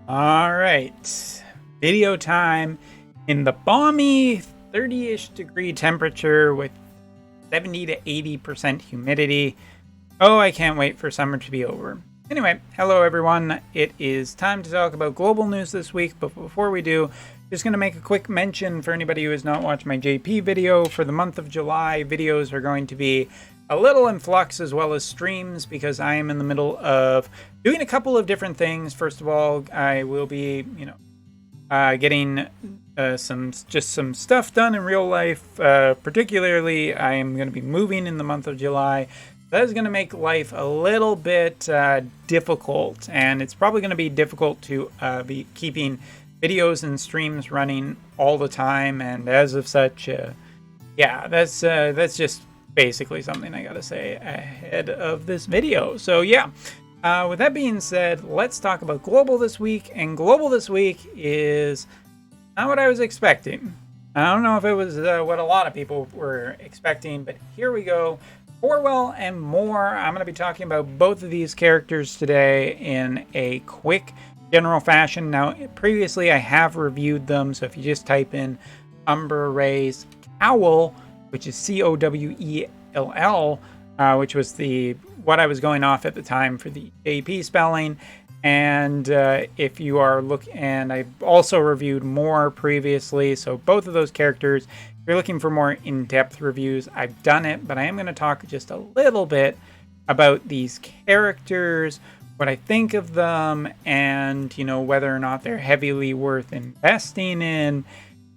All right, video time in the balmy 30-ish degree temperature with 70 to 80% humidity. Oh, I can't wait for summer to be over. Anyway, hello everyone. It is time to talk about global news this week, but before we do, just going to make a quick mention for anybody who has not watched my JP video. For the month of July, videos are going to be a little in flux as well as streams because I am in the middle of doing a couple of different things. First of all, I will be, getting some stuff done in real life. Particularly, I am going to be moving in the month of July. That is going to make life a little bit difficult, and it's probably going to be difficult to be keeping videos and streams running all the time. And as of such, that's just basically something I gotta say ahead of this video. So yeah, with that being said, let's talk about global this week. And global this week is not what I was expecting. I don't know if it was what a lot of people were expecting, but here we go. Orwell and Moore. I'm going to be talking about both of these characters today in a quick general fashion. Now, previously I have reviewed them, so if you just type in Umber Ray's Cowl, which is Cowell, which was what I was going off at the time for the AP spelling. And if you are and I've also reviewed Moore previously, so both of those characters, if you're looking for more in-depth reviews, I've done it, but I am going to talk just a little bit about these characters, what I think of them, and whether or not they're heavily worth investing in.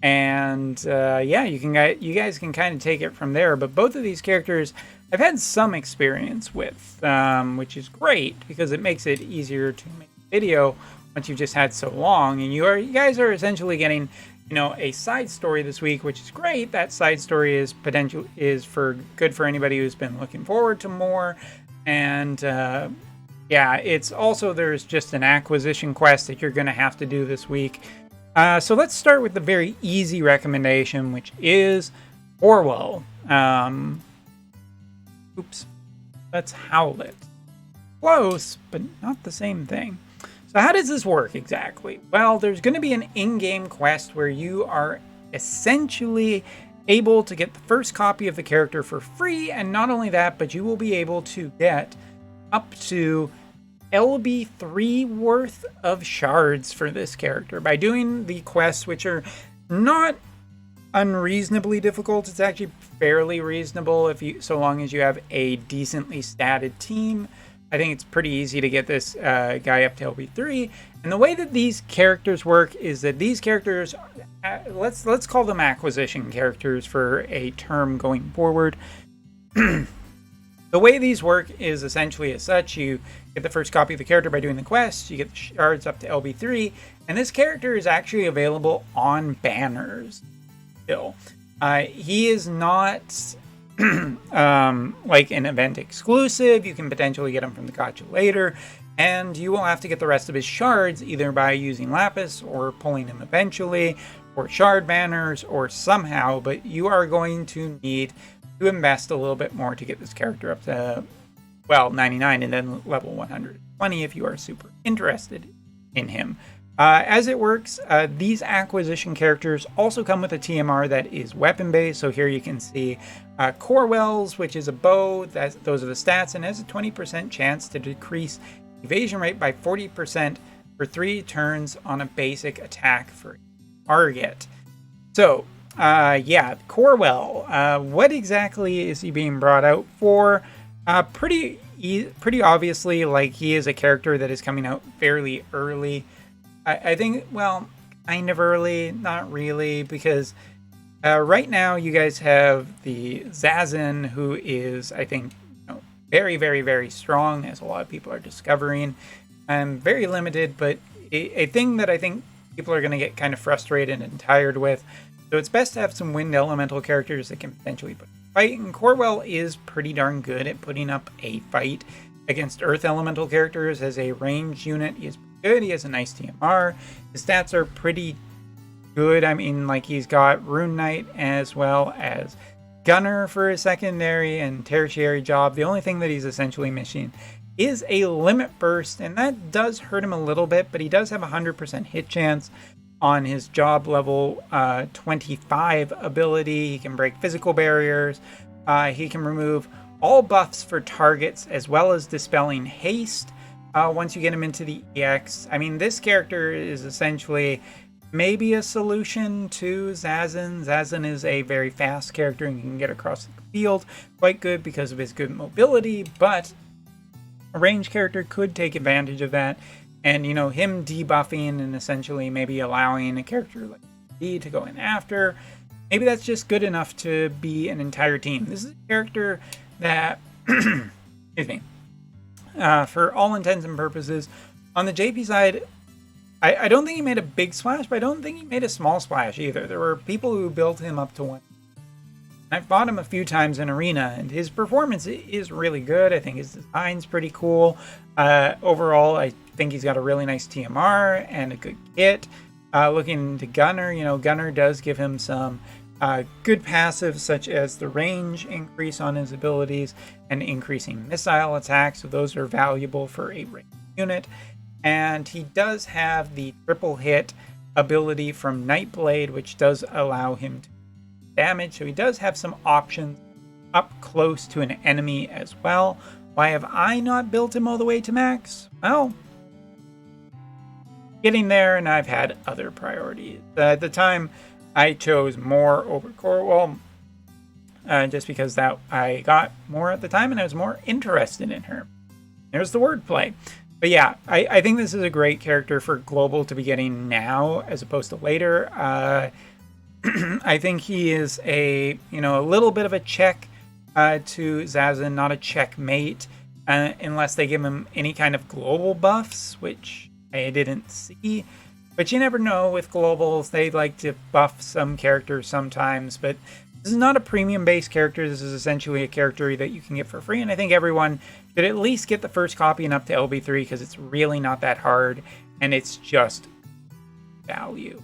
And you guys can kind of take it from there. But both of these characters I've had some experience with, which is great because it makes it easier to make a video once you've just had so long. And you guys are essentially getting a side story this week, which is great. That side story is good for anybody who's been looking forward to more. And it's also, there's just an acquisition quest that you're going to have to do this week. So let's start with the very easy recommendation, which is Orwell. Let's howl it. Close, but not the same thing. So how does this work exactly? Well, there's going to be an in-game quest where you are essentially able to get the first copy of the character for free, and not only that, but you will be able to get up to LB3 worth of shards for this character by doing the quests, which are not unreasonably difficult. It's actually fairly reasonable so long as you have a decently statted team. I think it's pretty easy to get this guy up to LB3. And the way that these characters work is that these characters, let's call them acquisition characters for a term going forward. The way these work is essentially as such: you get the first copy of the character by doing the quest, you get the shards up to LB3, and this character is actually available on banners still. He is not like an event exclusive. You can potentially get him from the gacha later, and you will have to get the rest of his shards either by using Lapis or pulling him eventually, or shard banners, or somehow, but you are going to need to invest a little bit more to get this character up to, 99 and then level 120 if you are super interested in him. As it works, these acquisition characters also come with a TMR that is weapon-based. So here you can see Corwell's, which is a bow. Those are the stats, and has a 20% chance to decrease evasion rate by 40% for 3 turns on a basic attack for a target. So Corwell, what exactly is he being brought out for? Pretty obviously, like, he is a character that is coming out fairly early. I think, kind of early, not really, because right now you guys have the Zazin, who is, I think, very, very, very strong, as a lot of people are discovering. Very limited, but a thing that I think people are going to get kind of frustrated and tired with. So it's best to have some wind elemental characters that can potentially put a fight, and Corwell is pretty darn good at putting up a fight against earth elemental characters. As a ranged unit, he is good. He has a nice TMR. His stats are pretty good. I mean, like, he's got Rune Knight as well as Gunner for his secondary and tertiary job. The only thing that he's essentially missing is a limit burst, and that does hurt him a little bit, but he does have a 100% hit chance on his job level 25 ability. He can break physical barriers. He can remove all buffs for targets, as well as dispelling haste once you get him into the EX. I mean, this character is essentially maybe a solution to Zazen. Zazen is a very fast character and can get across the field quite good because of his good mobility, but a range character could take advantage of that. And, you know, him debuffing and essentially maybe allowing a character like D to go in after, maybe that's just good enough to be an entire team. This is a character that, excuse me, for all intents and purposes, on the JP side, I don't think he made a big splash, but I don't think he made a small splash either. There were people who built him up to one. I've fought him a few times in Arena, and his performance is really good. I think his design's pretty cool. Overall, I think he's got a really nice TMR and a good kit. Looking into Gunner, you know, Gunner does give him some good passives, such as the range increase on his abilities and increasing missile attack, so those are valuable for a ranged unit. And he does have the triple hit ability from Nightblade, which does allow him to damage, so he does have some options up close to an enemy as well. Why have I not built him all the way to max? Well, getting there, and I've had other priorities. At the time, I chose Moore over Orwell, just because that I got more at the time and I was more interested in her. There's the wordplay. But yeah, I think this is a great character for Global to be getting now as opposed to later. I think he is a little bit of a check to Zazen, not a checkmate, unless they give him any kind of global buffs, which I didn't see. But you never know with globals. They like to buff some characters sometimes, but this is not a premium-based character. This is essentially a character that you can get for free, and I think everyone should at least get the first copy and up to LB3 because it's really not that hard, and it's just value.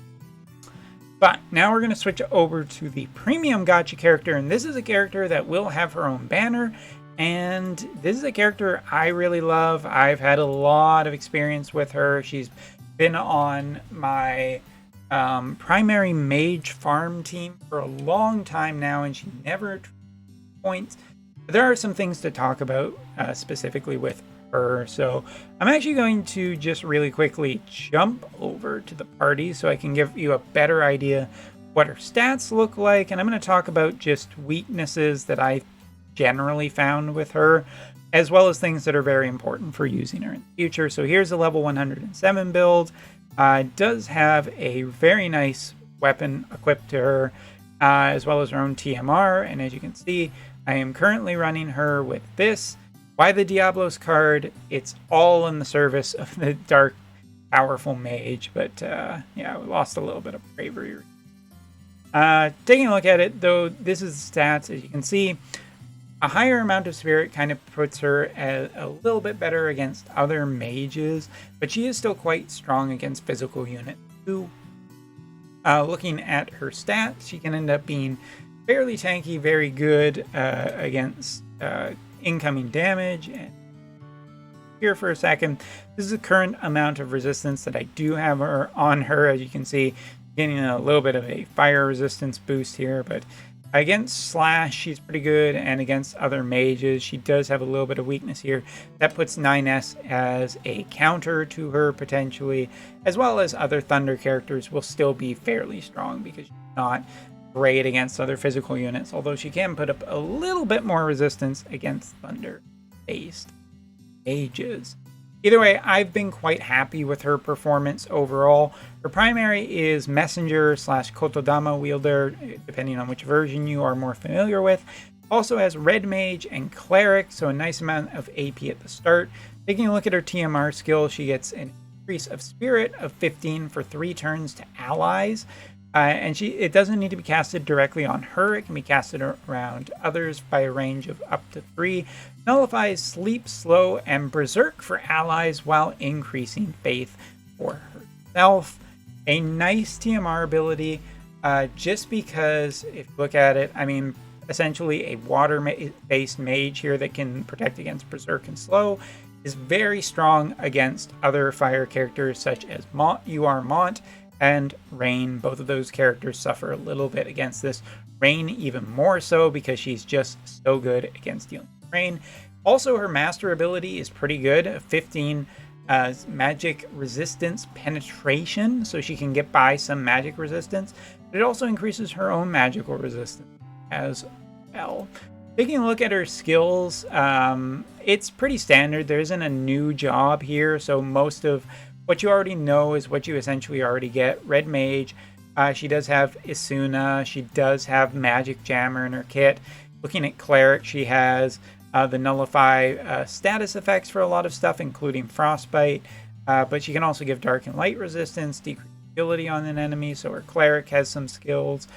But now we're going to switch over to the premium gacha character, and this is a character that will have her own banner, and this is a character I really love. I've had a lot of experience with her. She's been on my primary mage farm team for a long time now, and she never points. There are some things to talk about specifically with her, so I'm actually going to just really quickly jump over to the party so I can give you a better idea what her stats look like, and I'm going to talk about just weaknesses that I generally found with her, as well as things that are very important for using her in the future. So here's a level 107 build. Does have a very nice weapon equipped to her, as well as her own TMR, and as you can see, I am currently running her with this. Why the Diablos card? It's all in the service of the dark, powerful mage, but yeah, we lost a little bit of bravery. Taking a look at it, though, this is the stats. As you can see, a higher amount of spirit kind of puts her a little bit better against other mages, but she is still quite strong against physical units too. Looking at her stats, she can end up being fairly tanky, very good against incoming damage. And here for a second, this is the current amount of resistance that I do have her on her. As you can see, getting a little bit of a fire resistance boost here, but against Slash, she's pretty good, and against other mages, she does have a little bit of weakness here. That puts 9S as a counter to her, potentially, as well as other Thunder characters will still be fairly strong because she's not great against other physical units, although she can put up a little bit more resistance against Thunder-based mages. Either way, I've been quite happy with her performance overall. Her primary is Messenger / Kotodama wielder, depending on which version you are more familiar with. Also has Red Mage and Cleric, so a nice amount of AP at the start. Taking a look at her TMR skill, she gets an increase of Spirit of 15 for 3 turns to allies. And it doesn't need to be casted directly on her. It can be casted around others by a range of up to 3. Nullifies Sleep, Slow, and Berserk for allies while increasing Faith for herself. A nice TMR ability, just because if you look at it, I mean, essentially a water-based mage here that can protect against Berserk and Slow. is very strong against other fire characters such as Mont and Rain. Both of those characters suffer a little bit against this. Rain even more so because she's just so good against dealing with rain. Also, her master ability is pretty good. 15 magic resistance penetration, so she can get by some magic resistance. But it also increases her own magical resistance as well. Taking a look at her skills, it's pretty standard. There isn't a new job here, so most of what you already know is what you essentially already get. Red Mage, she does have Isuna, she does have Magic Jammer in her kit. Looking at Cleric, she has the Nullify status effects for a lot of stuff, including Frostbite, but she can also give Dark and Light resistance, decrease ability on an enemy, so her Cleric has some skills.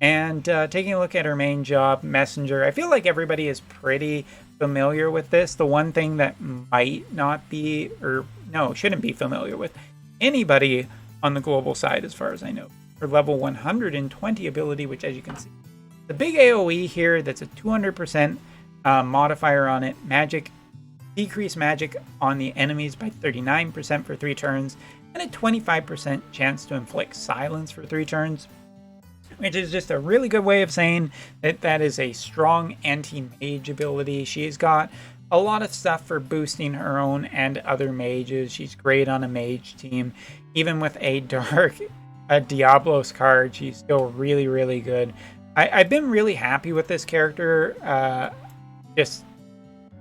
And taking a look at her main job, Messenger, I feel like everybody is pretty familiar with this. The one thing that might not be, or no, shouldn't be familiar with anybody on the global side, as far as I know, her level 120 ability, which, as you can see, the big AoE here, that's a 200% modifier on it. Magic, decrease magic on the enemies by 39% for 3 turns, and a 25% chance to inflict silence for 3 turns. Which is just a really good way of saying that that is a strong anti-mage ability. She's got a lot of stuff for boosting her own and other mages. She's great on a mage team. Even with a Diablos card, she's still really, really good. I've been really happy with this character, just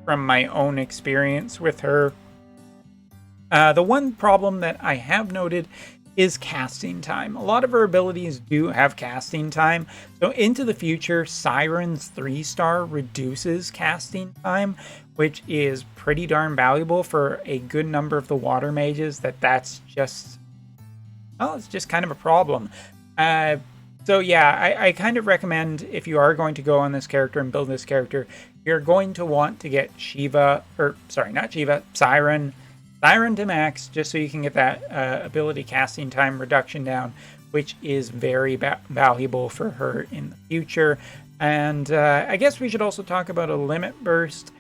from my own experience with her. The one problem that I have noted is casting time. A lot of her abilities do have casting time. So into the future, Siren's 3-star reduces casting time, which is pretty darn valuable for a good number of the water mages. That's just, well, it's just kind of a problem. So yeah, I kind of recommend, if you are going to go on this character and build this character, you're going to want to get Siren to max, just so you can get that ability casting time reduction down, which is very valuable for her in the future. And I guess we should also talk about a limit burst.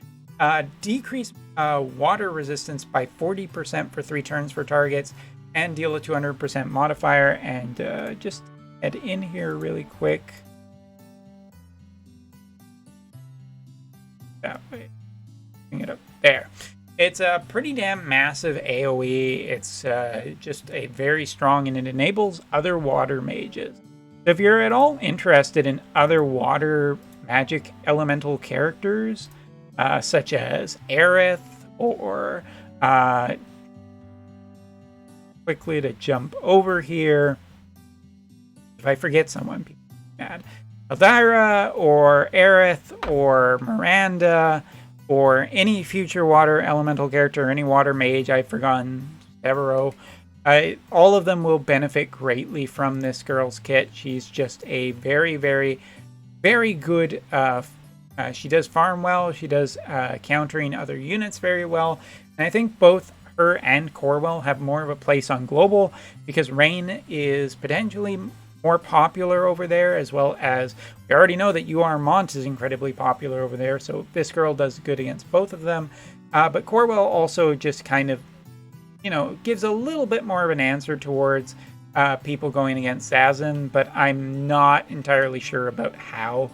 Decrease water resistance by 40% for 3 turns for targets, and deal a 200% modifier. And just head in here really quick. That way. Bring it up there. It's a pretty damn massive AoE. It's just a very strong, and it enables other water mages. So if you're at all interested in other water magic elemental characters, such as Aerith, or quickly to jump over here, if I forget someone, people are mad. Elvira, or Aerith, or Miranda, or any future water elemental character, any water mage, I've forgotten, Severo, all of them will benefit greatly from this girl's kit. She's just a very, very, very good, she does farm well, she does countering other units very well, and I think both her and Orwell have more of a place on global, because Rain is potentially more popular over there, as well as we already know that Mont is incredibly popular over there, so this girl does good against both of them. But Orwell also just kind of, gives a little bit more of an answer towards people going against Zazen, but I'm not entirely sure about how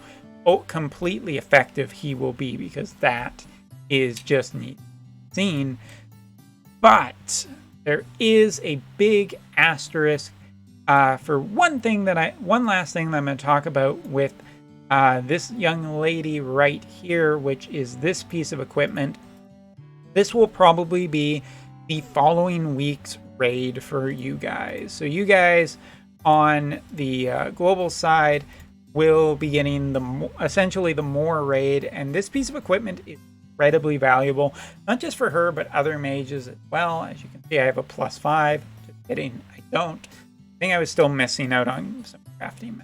completely effective he will be, because that is just neat seen. But there is a big asterisk for one last thing that I'm going to talk about with this young lady right here, which is this piece of equipment. This will probably be the following week's raid for you guys. So you guys on the global side will be getting essentially the Moore raid, and this piece of equipment is incredibly valuable, not just for her, but other mages as well. As you can see, I have a +5. Just kidding, I don't. I think I was still missing out on some crafting.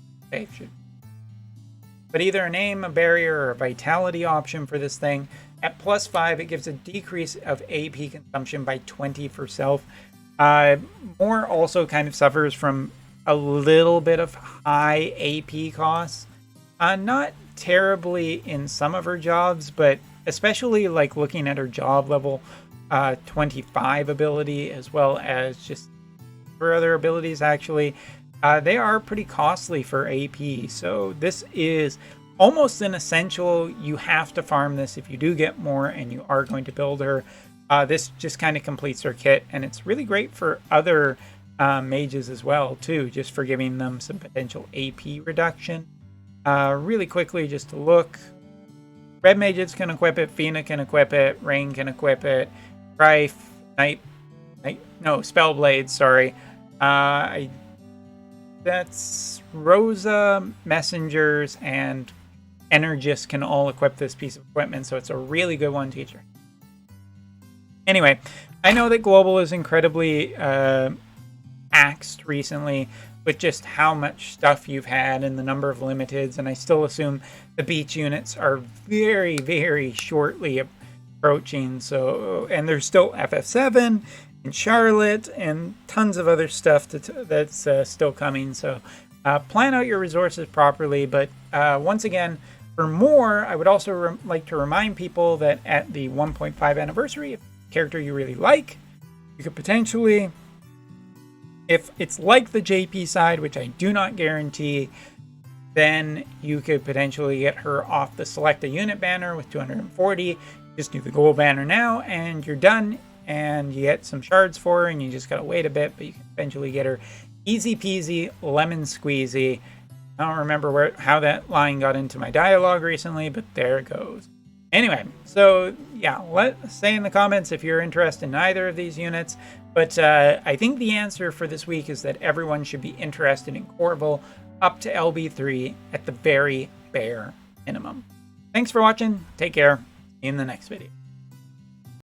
But either a name, a barrier, or a vitality option for this thing. At +5, it gives a decrease of AP consumption by 20 for self. Moore also kind of suffers from a little bit of high AP costs. Not terribly in some of her jobs, but especially like looking at her job level 25 ability, as well as just for other abilities actually. They are pretty costly for AP, so this is almost an essential. You have to farm this if you do get more and you are going to build her. This just kind of completes her kit, and it's really great for other mages as well too, just for giving them some potential AP reduction. Really quickly, just to look, Red Mages can equip it, Fina can equip it, Rain can equip it, Rife, Spellblade, sorry. That's Rosa, Messengers, and Energist can all equip this piece of equipment, so it's a really good one, teacher. Anyway, I know that Global is incredibly axed recently with just how much stuff you've had and the number of limiteds, and I still assume the beach units are very, very shortly approaching. So, and there's still FF7 and Charlotte and tons of other stuff that's still coming. So plan out your resources properly. But once again, for more, I would also like to remind people that at the 1.5 anniversary, if character you really like, you could potentially, if it's like the JP side, which I do not guarantee, then you could potentially get her off the select a unit banner with 240. Just do the gold banner now and you're done, and you get some shards for her, and you just gotta wait a bit, but you can eventually get her easy peasy, lemon squeezy. I don't remember how that line got into my dialogue recently, but there it goes. Anyway, so yeah, let's say in the comments if you're interested in either of these units. But I think the answer for this week is that everyone should be interested in Orwell up to LB3 at the very bare minimum. Thanks for watching. Take care. See you in the next video.